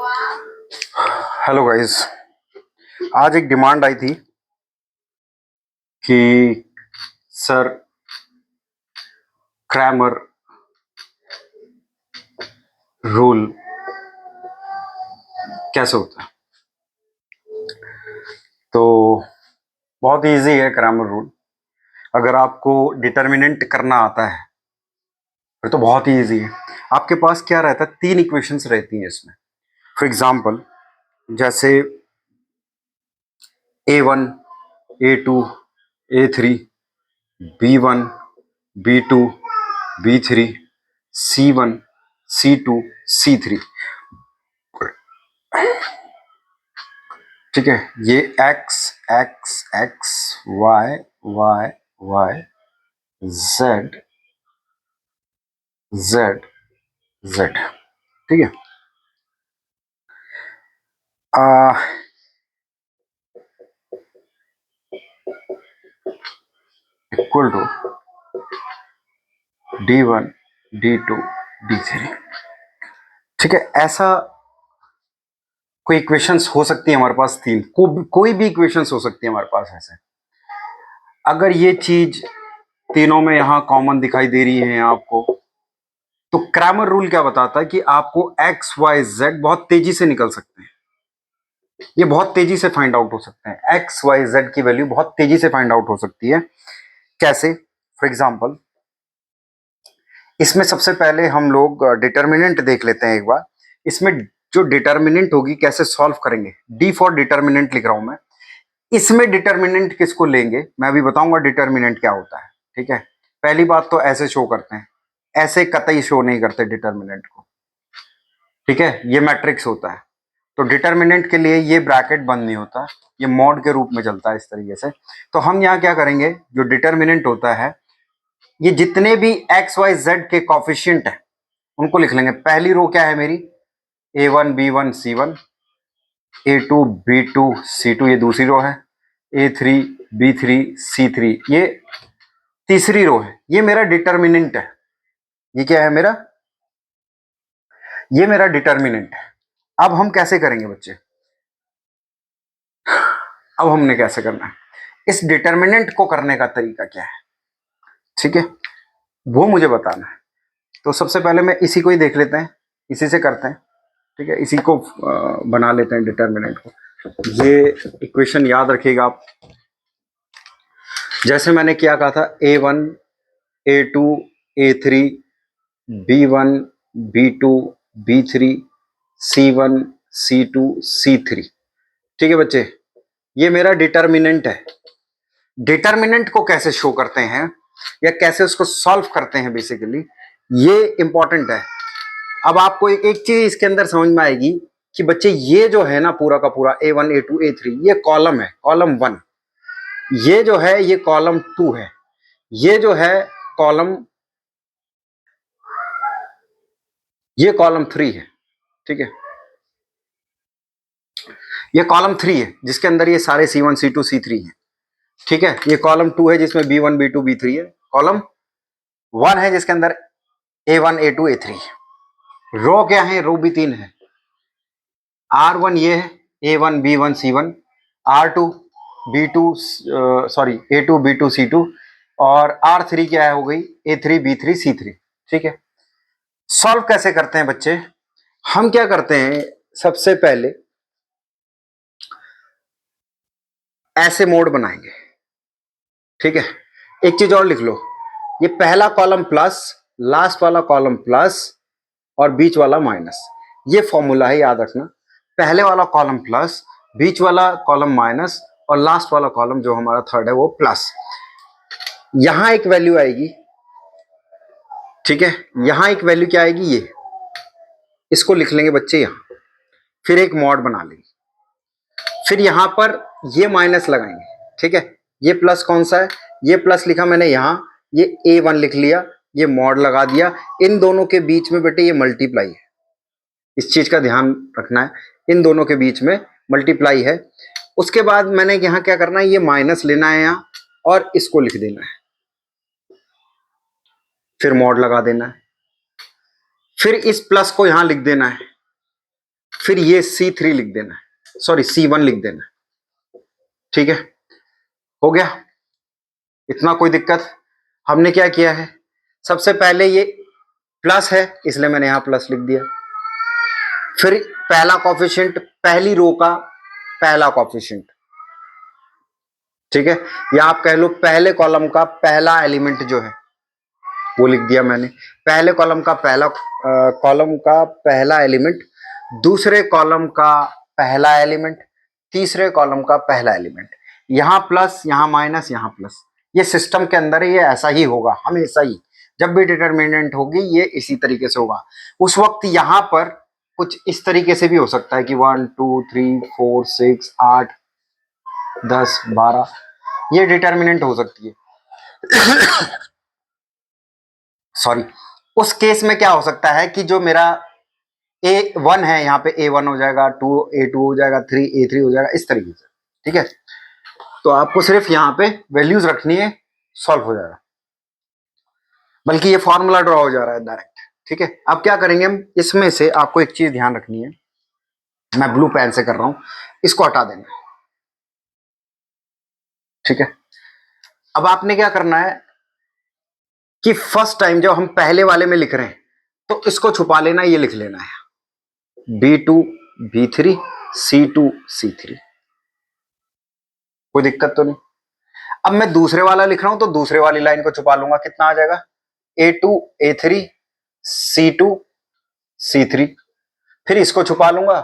Hello guys. आज एक demand आई थी कि सर क्रैमर रूल कैसे होता है। तो बहुत इजी है क्रैमर रूल। अगर आपको डिटर्मिनेंट करना आता है फिर तो बहुत ही इजी है। आपके पास क्या रहता है, तीन इक्वेशंस रहती हैं इसमें। फॉर एग्जांपल जैसे A1 A2 A3 B1 B2 B3 C1 C2 C3। ठीक है, ये x x x y y y z z z। ठीक है, equal to D1 D2 D3। ठीक है, ऐसा कोई इक्वेशंस हो सकती है हमारे पास तीन, कोई भी इक्वेशंस हो सकती है हमारे पास ऐसे। अगर ये चीज तीनों में यहां कॉमन दिखाई दे रही है आपको, तो क्रैमर रूल क्या बताता है कि आपको एक्स वाई जेड बहुत तेजी से निकल सकते हैं। ये बहुत तेजी से फाइंड आउट हो सकते हैं, एक्स वाई जेड की वैल्यू बहुत तेजी से फाइंड आउट हो सकती है। कैसे? फॉर एग्जाम्पल इसमें सबसे पहले हम लोग डिटर्मिनेंट देख लेते हैं एक बार। इसमें जो डिटर्मिनेंट होगी कैसे सॉल्व करेंगे, डी फॉर डिटर्मिनेंट लिख रहा हूं मैं। इसमें डिटर्मिनेंट किसको लेंगे मैं भी बताऊंगा डिटर्मिनेंट क्या होता है। ठीक है, पहली बात तो ऐसे शो करते हैं, ऐसे कतई शो नहीं करते डिटर्मिनेंट को। ठीक है, ये मैट्रिक्स होता है, तो डिटर्मिनेंट के लिए ये ब्रैकेट बंद नहीं होता, ये मॉड के रूप में चलता है इस तरीके से। तो हम यहाँ क्या करेंगे, जो डिटर्मिनेंट होता है ये जितने भी एक्स वाई जेड के कॉफिशिएंट है उनको लिख लेंगे। पहली रो क्या है मेरी, A1 B1 C1, A2 B2 C2 ये दूसरी रो है, A3 B3 C3 ये तीसरी रो है। ये मेरा डिटर्मिनेंट है। ये क्या है मेरा, ये मेरा डिटर्मिनेंट है। अब हम कैसे करेंगे बच्चे, अब हमने कैसे करना है, इस डिटर्मिनेंट को करने का तरीका क्या है, ठीक है, वो मुझे बताना है। तो सबसे पहले मैं इसी को ही देख लेते हैं, इसी से करते हैं। ठीक है, इसी को बना लेते हैं डिटर्मिनेंट को। ये इक्वेशन याद रखिएगा आप, जैसे मैंने क्या कहा था, A1 A2 A3 B1 B2 B3 C1 C2 C3। ठीक है बच्चे, ये मेरा डिटर्मिनेंट है। डिटर्मिनेंट को कैसे शो करते हैं या कैसे उसको सॉल्व करते हैं बेसिकली, ये इंपॉर्टेंट है। अब आपको एक चीज इसके अंदर समझ में आएगी कि बच्चे ये जो है ना पूरा का पूरा A1 A2 A3 ये कॉलम है, कॉलम 1। ये जो है ये कॉलम 2 है, ये जो है कॉलम, ये कॉलम 3 है। ठीक है, ये कॉलम 3 है जिसके अंदर ये सारे C1 C2 C3 है। ठीक है, ये कॉलम 2 है जिसमें B1 B2 B3 है। कॉलम 1 है जिसके अंदर A1 A2 A3। रो क्या है, रो भी 3 है। R1 ये है A1 B1 C1, R2 B2 sorry A2 B2 C2, और R3 क्या है हो गई A3 B3 C3। ठीक है, सॉल्व कैसे करते हैं बच्चे, हम क्या करते हैं सबसे पहले ऐसे मोड बनाएंगे। ठीक है, एक चीज और लिख लो, ये पहला कॉलम प्लस, लास्ट वाला कॉलम प्लस और बीच वाला माइनस। ये फॉर्मूला है, याद रखना। पहले वाला कॉलम प्लस, बीच वाला कॉलम माइनस और लास्ट वाला कॉलम जो हमारा थर्ड है वो प्लस। यहां एक वैल्यू आएगी। ठीक है, यहां एक वैल्यू क्या आएगी, ये इसको लिख लेंगे बच्चे यहां, फिर एक मॉड बना लेंगे, फिर यहां पर ये माइनस लगाएंगे। ठीक है, ये प्लस कौन सा है, ये प्लस लिखा मैंने यहां, ये A1 लिख लिया, ये मॉड लगा दिया। इन दोनों के बीच में बेटे ये मल्टीप्लाई है, इस चीज का ध्यान रखना है, इन दोनों के बीच में मल्टीप्लाई है। उसके बाद मैंने यहां क्या करना है, ये माइनस लेना है यहां और इसको लिख देना है, फिर मॉड लगा देना है, फिर इस प्लस को यहां लिख देना है, फिर ये C3 लिख देना, सॉरी C1 लिख देना। ठीक है, हो गया, इतना कोई दिक्कत? हमने क्या किया है, सबसे पहले ये प्लस है इसलिए मैंने यहां प्लस लिख दिया। फिर पहला कॉफिशिएंट, पहली रो का पहला कॉफिशिएंट, ठीक है, या आप कह लो पहले कॉलम का पहला एलिमेंट जो है वो लिख दिया मैंने। पहले कॉलम का पहला एलिमेंट, दूसरे कॉलम का पहला एलिमेंट, तीसरे कॉलम का पहला एलिमेंट, यहां प्लस यहां माइनस यहां प्लस। ये सिस्टम के अंदर ये ऐसा ही होगा हमेशा ही, जब भी डिटरमिनेंट होगी ये इसी तरीके से होगा। उस वक्त यहां पर कुछ इस तरीके से भी हो सकता है कि 1 2 3 4 6 8 10 12, ये डिटरमिनेंट हो सकती है। सॉरी, उस केस में क्या हो सकता है कि जो मेरा A1 है यहाँ पे A1 हो जाएगा, 2 A2 हो जाएगा, 3 A3 हो जाएगा, इस तरीके से। ठीक है, तो आपको सिर्फ यहाँ पे वैल्यूज रखनी है, सॉल्व हो जाएगा, बल्कि ये फॉर्मूला ड्रॉ हो जा रहा है डायरेक्ट। ठीक है, अब क्या करेंगे हम, इसमें से आपको एक चीज ध्यान रखनी है, मैं ब्लू पेन से कर रहा हूं, इसको हटा देना। ठीक है, अब आपने क्या करना है कि फर्स्ट टाइम जब हम पहले वाले में लिख रहे हैं तो इसको छुपा लेना, ये लिख लेना है B2 B3 C2 C3, कोई दिक्कत तो नहीं। अब मैं दूसरे वाला लिख रहा हूं तो दूसरे वाली लाइन को छुपा लूंगा, कितना आ जाएगा A2 A3 C2 C3, फिर इसको छुपा लूंगा